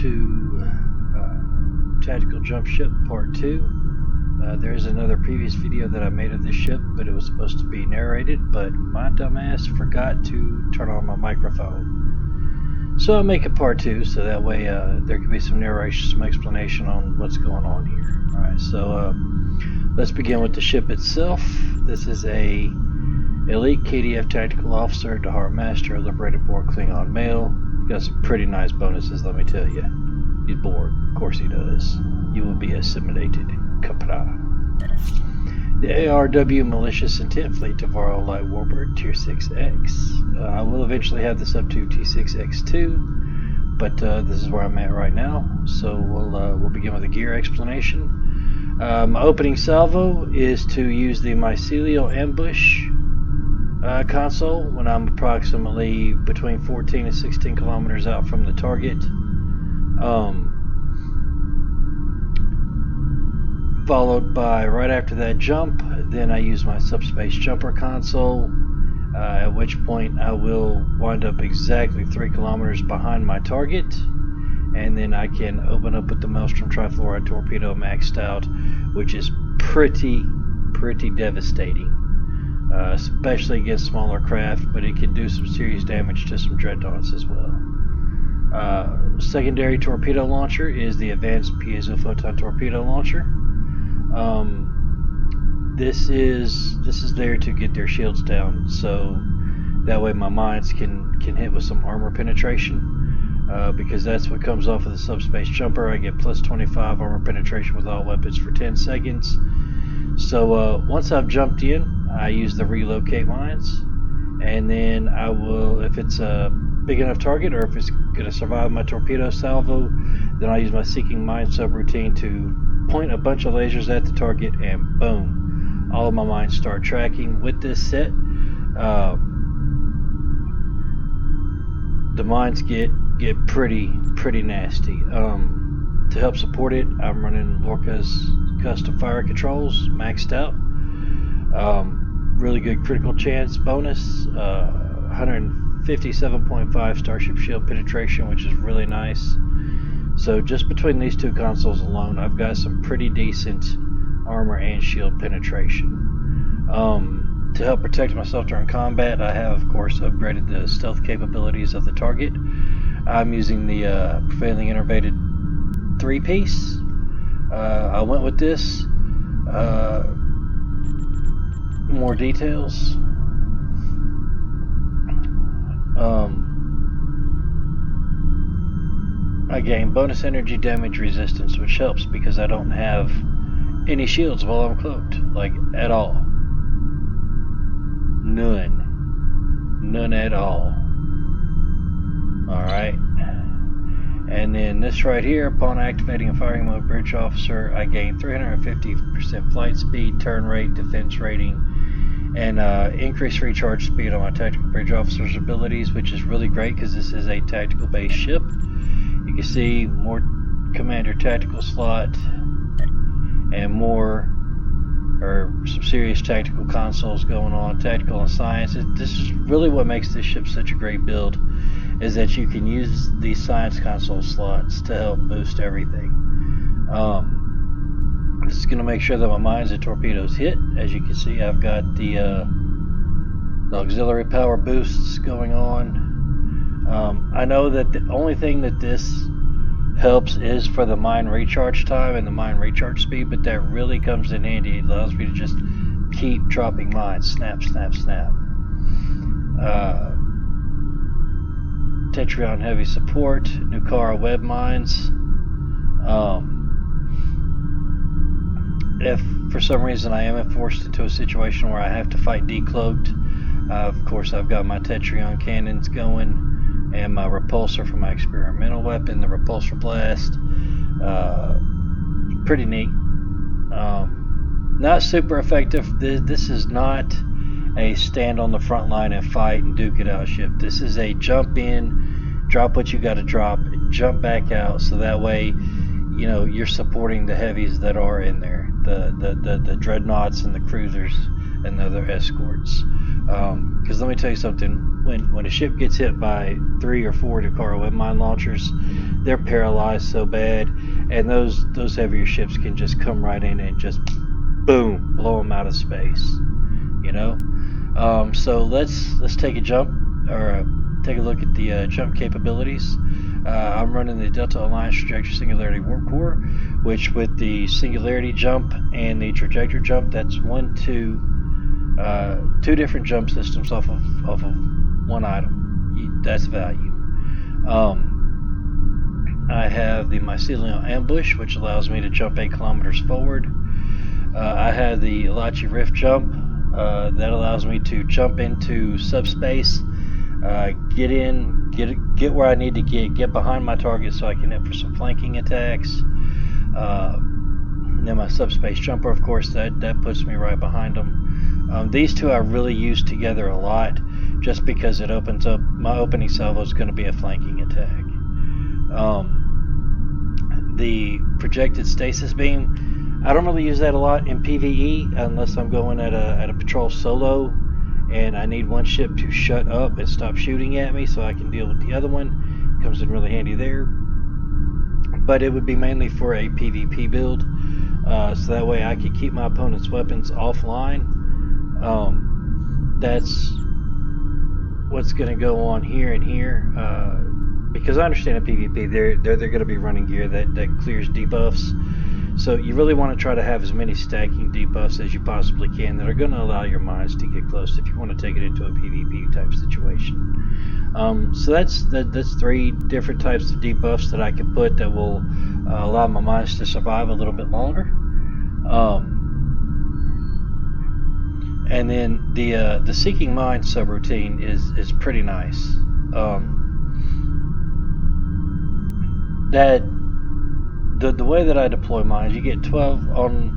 to Tactical Jump Ship Part 2. There is another previous video that I made of this ship, but it was supposed to be narrated, but my dumbass forgot to turn on my microphone. So I'll make it Part 2, so that way there can be some narration, some explanation on what's going on here. Alright, so let's begin with the ship itself. This is a Elite KDF Tactical Officer, Dahar Master, Liberated Borg Klingon Male. Got some pretty nice bonuses, let me tell you. He's bored, of course he does. You will be assimilated, Kapra. The ARW Malicious Intent Fleet Tavaro Light Warbird Tier 6X. I will eventually have this up to T6X2, but this is where I'm at right now. So we'll begin with a gear explanation. My opening salvo is to use the mycelial ambush console when I'm approximately between 14 and 16 kilometers out from the target. Followed by, right after that jump, then I use my subspace jumper console, at which point I will wind up exactly 3 kilometers behind my target, and then I can open up with the Maelstrom Trifluoride Torpedo maxed out, which is pretty devastating. Especially against smaller craft, but it can do some serious damage to some dreadnoughts as well. Secondary torpedo launcher is the Advanced Piezo Photon Torpedo Launcher. This is there to get their shields down, so that way my mines can hit with some armor penetration, because that's what comes off of the subspace jumper. I get plus 25 armor penetration with all weapons for 10 seconds. So once I've jumped in, I use the relocate mines, and then I will, if it's a big enough target or if it's going to survive my torpedo salvo, then I use my seeking mine subroutine to point a bunch of lasers at the target, and boom, all of my mines start tracking. With this set, the mines get pretty nasty. To help support it, I'm running Lorca's custom fire controls maxed out. Really good critical chance bonus, 157.5 Starship Shield penetration, which is really nice. So just between these two consoles alone, I've got some pretty decent armor and shield penetration. To help protect myself during combat, I have, of course, upgraded the stealth capabilities of the target. I'm using the Prevailing Innervated 3-piece. I went with this. More details. I gain bonus energy damage resistance, which helps because I don't have any shields while I'm cloaked, like at all. None at all. Alright. And then this right here, upon activating a firing mode bridge officer, I gain 350% flight speed, turn rate, defense rating, and increased recharge speed on my tactical bridge officer's abilities, which is really great because this is a tactical based ship. You can see more commander tactical slot and more, or some serious tactical consoles going on, tactical and science. This is really what makes this ship such a great build, is that you can use these science console slots to help boost everything. This is going to make sure that my mines and torpedoes hit. As you can see, I've got the auxiliary power boosts going on. I know that the only thing that this helps is for the mine recharge time and the mine recharge speed, but that really comes in handy. It allows me to just keep dropping mines. Snap, snap, snap. Tetrion heavy support, Nukara web mines. If for some reason I am forced into a situation where I have to fight decloaked, of course I've got my Tetrion cannons going and my repulsor for my experimental weapon, the repulsor blast. Pretty neat. Not super effective. This is not a stand on the front line and fight and duke it out ship. This is a jump in, drop what you got to drop, jump back out, so that way, you know, you're supporting the heavies that are in there, the dreadnoughts and the cruisers and the other escorts. Because let me tell you something, when a ship gets hit by 3 or 4 Dakar web mine launchers, they're paralyzed so bad, and those heavier ships can just come right in and just boom, blow them out of space. You know. So let's take a jump, or take a look at the jump capabilities. I'm running the Delta Alliance Trajectory Singularity Warp Core, which with the Singularity jump and the Trajectory jump, that's two different jump systems off of one item. That's value. I have the Mycelial Ambush, which allows me to jump 8 kilometers forward. I have the Elachi Rift jump. That allows me to jump into subspace, get where I need to get behind my target so I can hit for some flanking attacks. Then my subspace jumper, of course, that puts me right behind them. These two I really use together a lot, just because it opens up, my opening salvo is going to be a flanking attack. The projected stasis beam, I don't really use that a lot in PvE unless I'm going at a patrol solo and I need one ship to shut up and stop shooting at me so I can deal with the other one. Comes in really handy there. But it would be mainly for a PvP build, so that way I could keep my opponent's weapons offline. That's what's going to go on here and here. Because I understand in PvP they're going to be running gear that clears debuffs. So you really want to try to have as many stacking debuffs as you possibly can that are going to allow your mines to get close if you want to take it into a PvP type situation. So that's 3 different types of debuffs that I can put that will allow my mines to survive a little bit longer. And then the Seeking Mine subroutine is pretty nice. That the way that I deploy mines, you get 12 on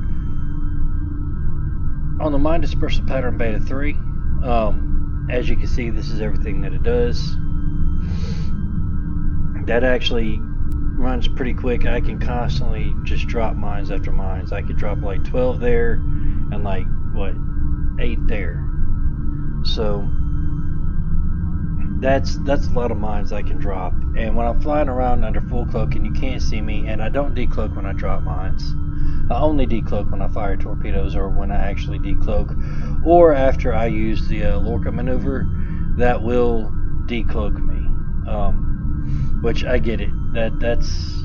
the mine dispersal pattern beta 3. As you can see, this is everything that it does. That actually runs pretty quick. I can constantly just drop mines after mines. I could drop like 12 there and like 8 there. So that's a lot of mines I can drop. And when I'm flying around under full cloak and you can't see me, and I don't decloak when I drop mines, I only decloak when I fire torpedoes or when I actually decloak, or after I use the Lorca maneuver, that will decloak me. Which I get it. That's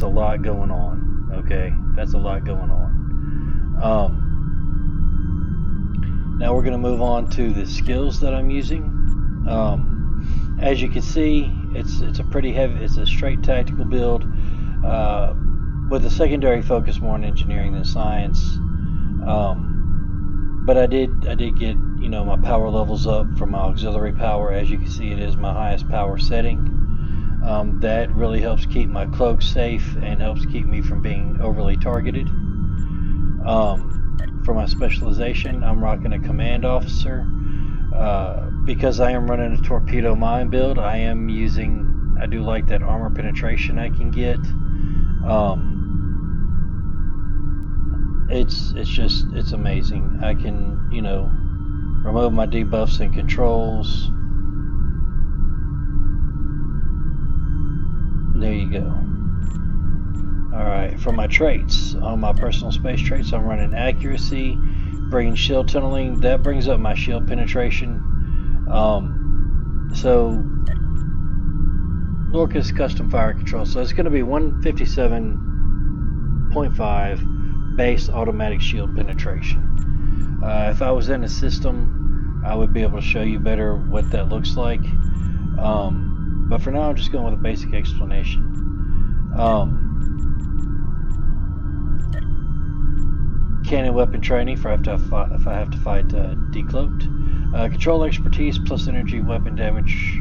a lot going on. Okay, that's a lot going on. Now we're going to move on to the skills that I'm using. As you can see, it's a pretty heavy. It's a straight tactical build with a secondary focus more on engineering than science. But I did get my power levels up for my auxiliary power. As you can see, it is my highest power setting. That really helps keep my cloak safe and helps keep me from being overly targeted. For my specialization, I'm rocking a command officer. Because I am running a torpedo mine build, I do like that armor penetration I can get. It's amazing. I can, remove my debuffs and controls. There you go. Alright, for my traits, on my personal space traits, I'm running accuracy, bringing shield tunneling. That brings up my shield penetration. So Lorca's custom fire control, so it's going to be 157.5 base automatic shield penetration. If I was in a system, I would be able to show you better what that looks like, but for now I'm just going with a basic explanation. Cannon weapon training for if I have to fight decloaked. Control expertise plus energy weapon damage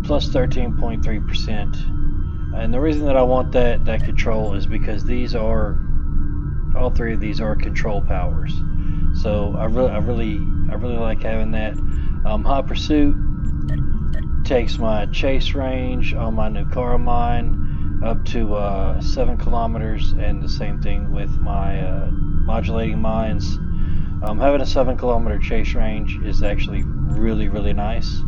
plus 13.3%. And the reason that I want that control is because all 3 of these are control powers. So I really like having that. Hot pursuit takes my chase range on my Nukara mine up to 7 kilometers, and the same thing with my modulating mines. Having a 7-kilometer chase range is actually really nice.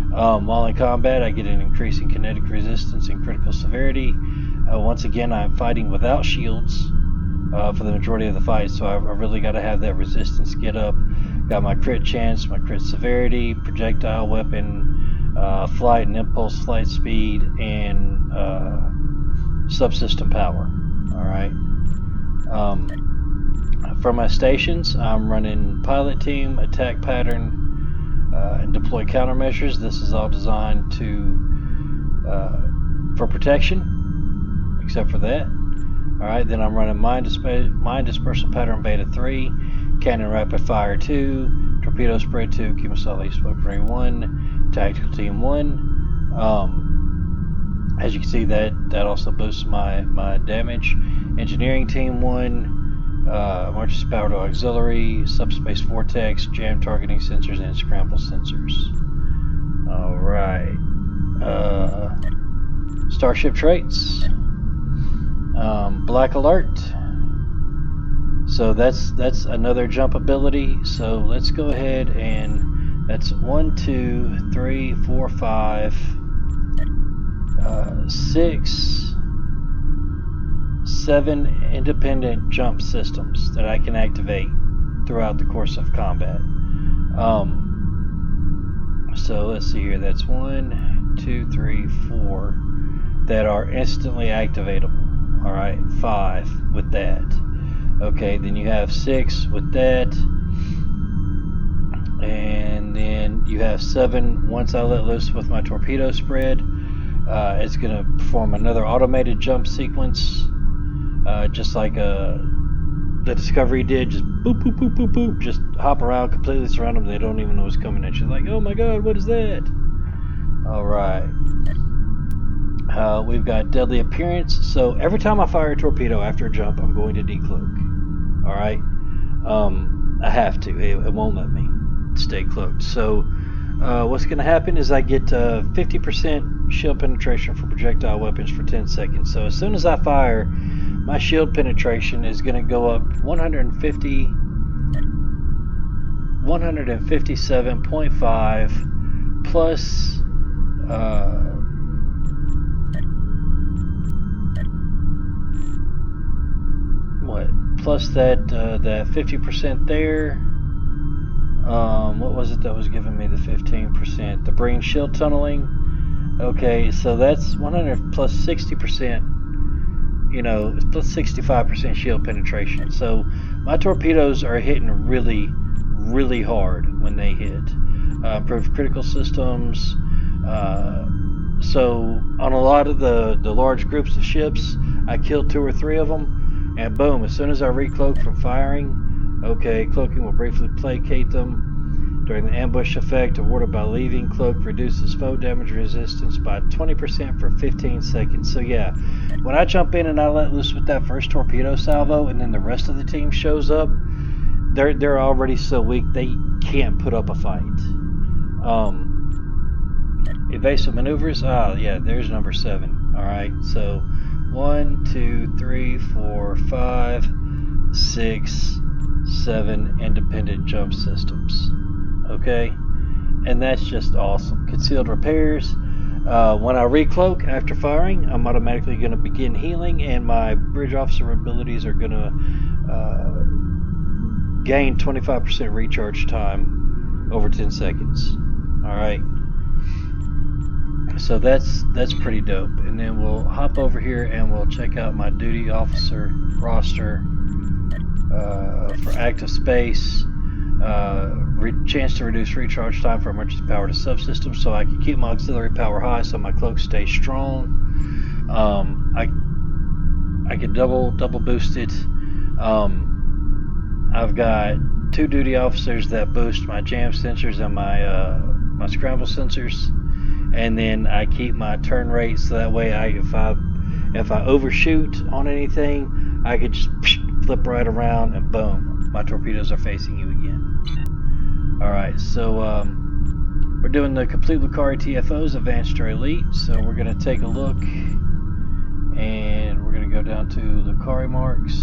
While in combat, I get an increasing kinetic resistance and critical severity. Once again, I'm fighting without shields for the majority of the fight, so I really got to have that resistance get up. Got my crit chance, my crit severity, projectile weapon, flight and impulse flight speed, and subsystem power. Alright. For my stations, I'm running pilot team, attack pattern, and deploy countermeasures. This is all designed for protection, except for that. Alright, then I'm running mine dispersal pattern beta 3, cannon rapid fire 2, torpedo spread 2, Kemosaw smoke ray 1, tactical team 1. As you can see, that also boosts my damage. Engineering team 1, emergency power to auxiliary, subspace vortex, jam targeting sensors, and scramble sensors. Alright. Starship traits. Black alert. So that's another jump ability. So let's go ahead and that's 1, 2, 3, 4, 5, 6, 7 independent jump systems that I can activate throughout the course of combat. So let's see here. That's 1, 2, 3, 4 that are instantly activatable. Alright, 5 with that. Okay, then you have 6 with that. And then you have 7 once I let loose with my torpedo spread. It's going to perform another automated jump sequence. Just like the Discovery did. Just boop, boop, boop, boop, boop. Just hop around, completely surround them. They don't even know what's coming at you. Like, oh my god, what is that? Alright. We've got deadly appearance. So every time I fire a torpedo after a jump, I'm going to decloak. Alright? I have to. It won't let me stay cloaked. So what's going to happen is I get 50% shield penetration for projectile weapons for 10 seconds. So as soon as I fire, my shield penetration is going to go up 157.5 plus plus that 50% there. What was it that was giving me the 15%? The brain shield tunneling. Okay, so that's 100 plus 60%, you know, plus 65% shield penetration. So my torpedoes are hitting really hard when they hit. Improved critical systems. So on a lot of the large groups of ships, I killed 2 or 3 of them. And boom, as soon as I recloak from firing, okay, cloaking will briefly placate them. During the ambush effect awarded by leaving, cloak reduces foe damage resistance by 20% for 15 seconds. So yeah, when I jump in and I let loose with that first torpedo salvo and then the rest of the team shows up, they're already so weak they can't put up a fight. Evasive maneuvers, yeah, there's number 7. Alright, so 1, 2, 3, 4, 5, 6, 7 independent jump systems. Okay, and that's just awesome. Concealed repairs. When I recloak after firing, I'm automatically going to begin healing, and my bridge officer abilities are going to gain 25% recharge time over 10 seconds. Alright, so that's pretty dope. And then we'll hop over here and we'll check out my duty officer roster for active space. Chance to reduce recharge time for emergency power to subsystems, so I can keep my auxiliary power high so my cloak stays strong. I can double boost it. I've got 2 duty officers that boost my jam sensors and my scramble sensors, and then I keep my turn rate so that way if I overshoot on anything, I could just flip right around and boom, my torpedoes are facing you again. Alright, so we're doing the complete Lucari TFOs, advanced or elite. So we're going to take a look and we're going to go down to Lucari marks.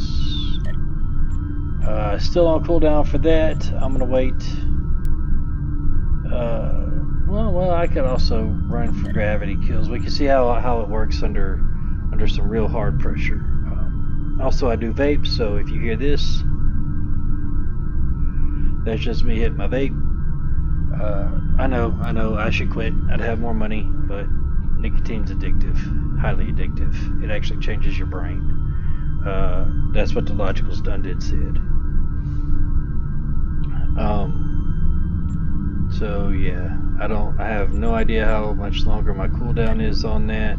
Still on cooldown for that. I'm gonna wait. Well, I could also run for gravity kills. We can see how it works under some real hard pressure. Also, I do vape, so if you hear this, that's just me hitting my vape. I know, I should quit. I'd have more money, but nicotine's addictive, highly addictive. It actually changes your brain. That's what the Logical Stun did said. So yeah, I have no idea how much longer my cooldown is on that.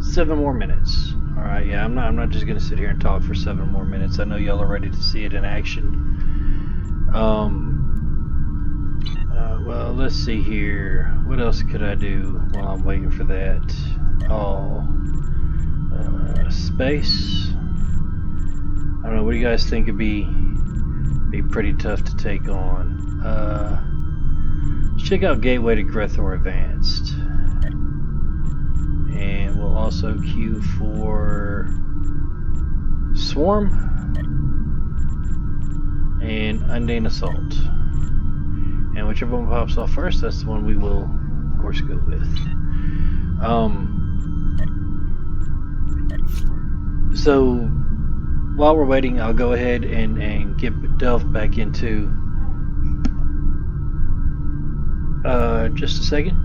7 more minutes. All right, yeah, I'm not just gonna sit here and talk for 7 more minutes. I know y'all are ready to see it in action. Well, let's see here. What else could I do while I'm waiting for that? Space. I don't know. What do you guys think would be pretty tough to take on? Let's check out Gateway to Grethor Advanced, and we'll also queue for Swarm and Undane Assault. And whichever one pops off first, that's the one we will, of course, go with. So while we're waiting, I'll go ahead and delve back into just a second.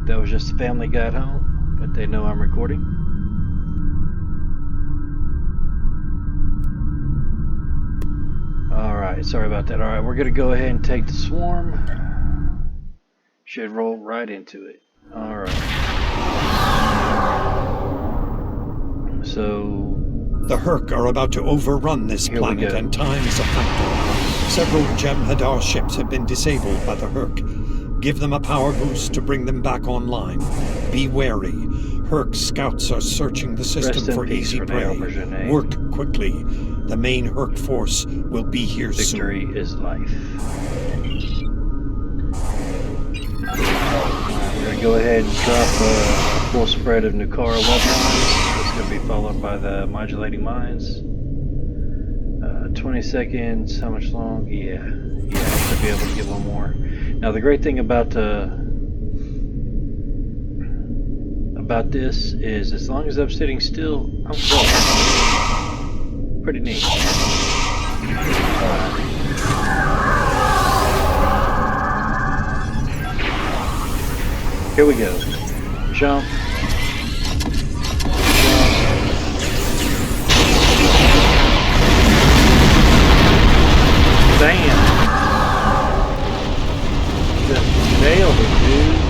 That was just the family got home, but they know I'm recording. Alright, sorry about that. Alright, we're going to go ahead and take the Swarm. Should roll right into it. Alright. So... The Herc are about to overrun this planet, and time is a factor. Several Jem'Hadar ships have been disabled by the Herc. Give them a power boost to bring them back online. Be wary. Herc scouts are searching the system for easy prey. Work quickly. The main Herc force will be here soon. Victory is life. We're going to go ahead and drop a full spread of Nukara web mines. It's going to be followed by the modulating mines. 20 seconds. How much long? Yeah, I should be able to get one more. Now the great thing about this is, as long as I'm sitting still, I'm close. Pretty neat. Here we go. Jump. Bam. Just nailed it, dude.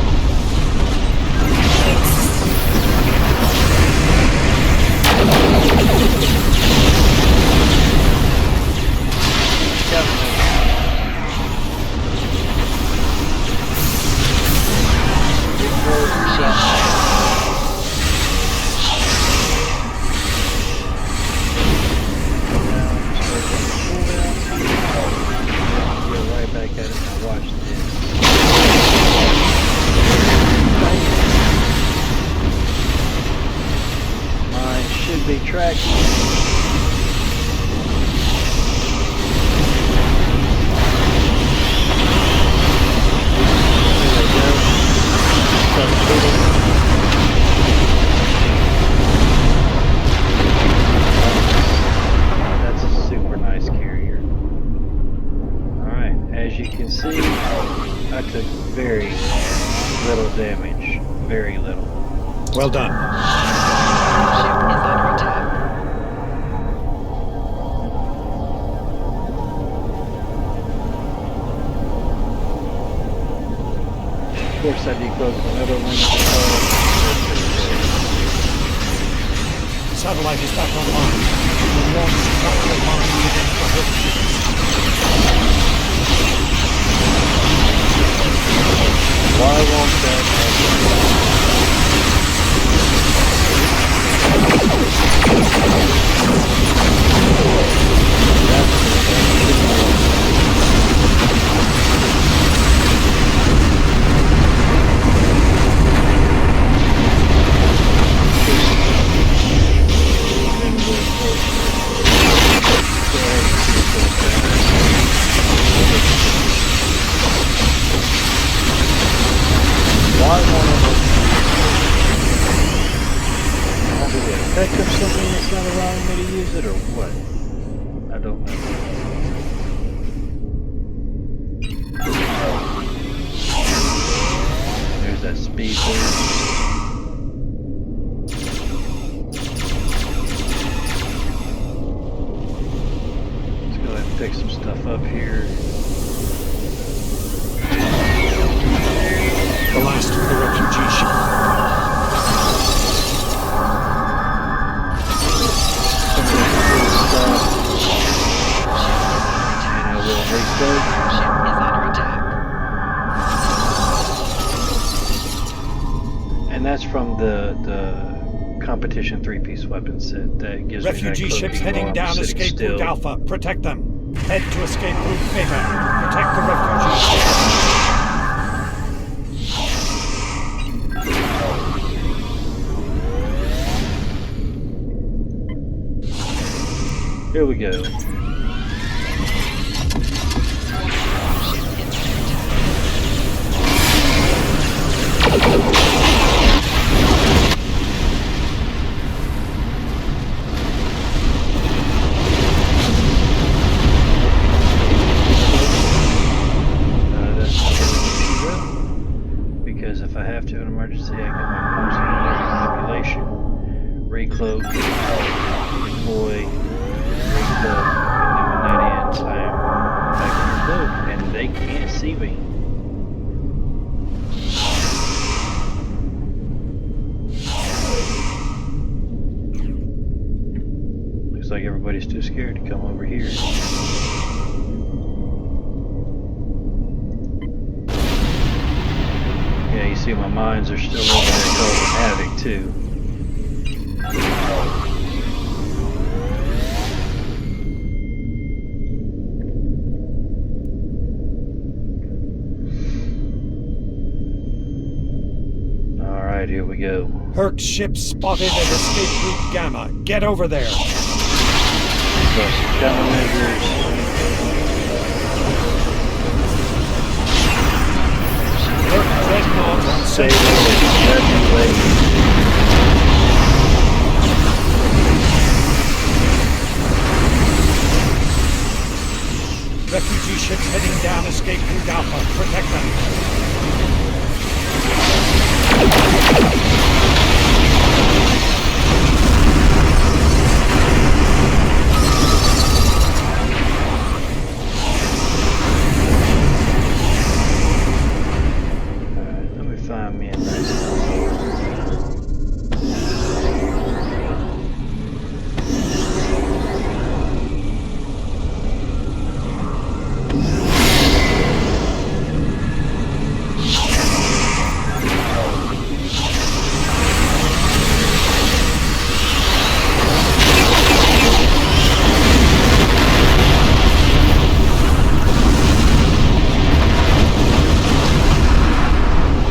Be tracking. That's a super nice carrier. Alright, as you can see, I took very little damage. Very little. Well done. Of course, I decloaked another one. Satellite is back online. We launched tractor mine within the Herc ships. Why won't that pick up something that's not allowing me to use it, or what? I don't know. There's that speed boost. Let's go ahead and pick some stuff up here. The last of the refugee ship. And that's from the competition 3-piece weapon set that gives refugee me that ships heading down escape route Alpha. Protect them. Head to escape route Beta. Protect the refugee ships. Here we go. Because if I have to in an emergency, I get my manipulation, recloak, deploy, recloak, and then when that ends, I am back in the cloak, and they can't see me. Looks like everybody's too scared to come over here. Yeah, you see my mines are still over there causing havoc too. Alright, here we go. Herc ship spotted at escape route Gamma. Get over there. Countermeasures. Save it. Refugee ships heading down escape route Alpha. Protect them.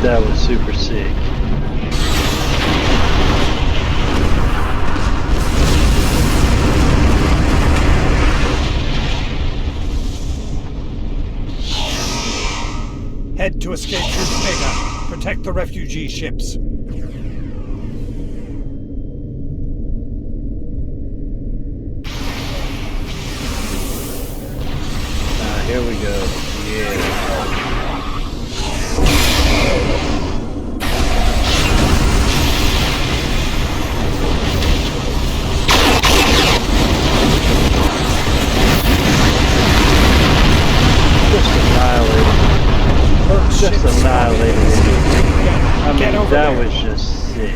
That was super sick. Head to escape route Beta. Protect the refugee ships. Here we go. Yeah. Just annihilated. I mean, that was just sick.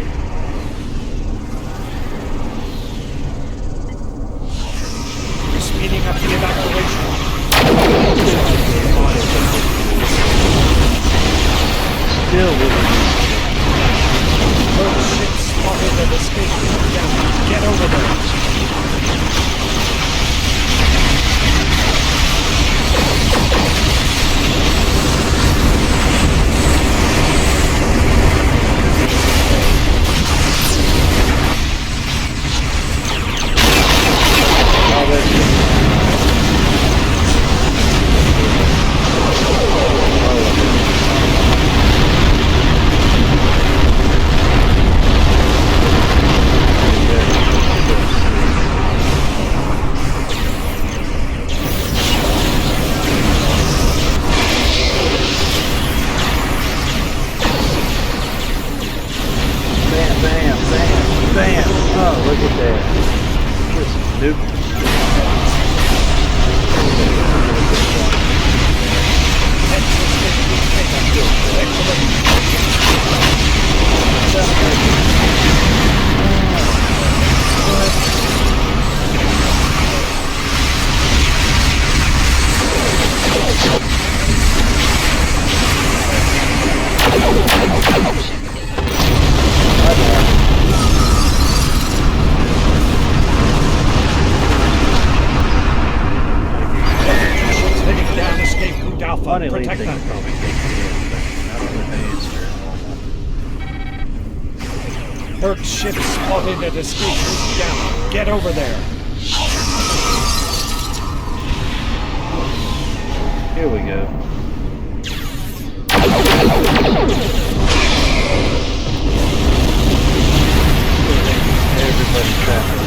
We're speeding up the evacuation. spotted an escape route down. Get over there. Bam! Oh, look at that. Just nuke. Funny protect they them. could probably take the hit, but I don't know if it's very normal. Hurt ship spotted at escape route down. Get over there. Here we go. Everybody trapped.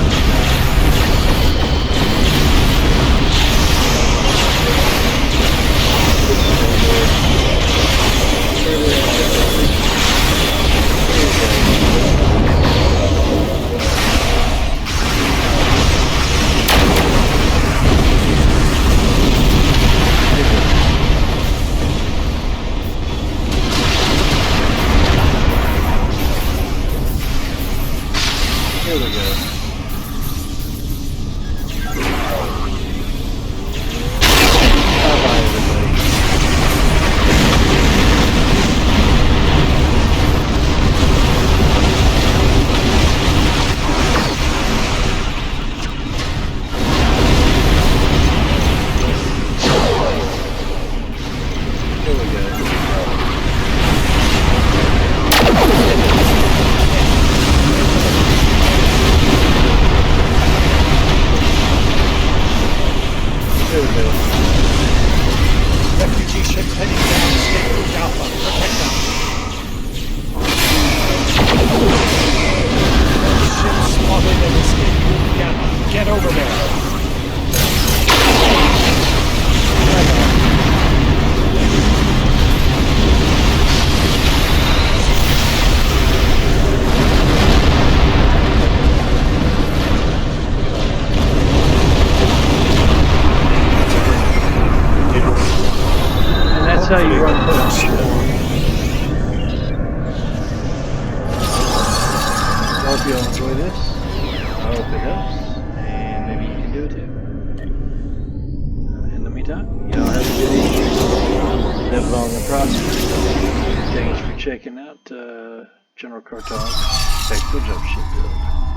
Here we go. Bye-bye, everybody. Here we go. There we go. Refugee ships heading down escape route Alpha. Protect them. Ship spotted an escape route Gamma. Get over there. That's how you run first. I hope you all enjoy this. I hope it helps. And maybe you can do it too. In the meantime, y'all have a good evening. Live long and prosper. Thanks for checking out General Carton's Tactical Jump Ship build.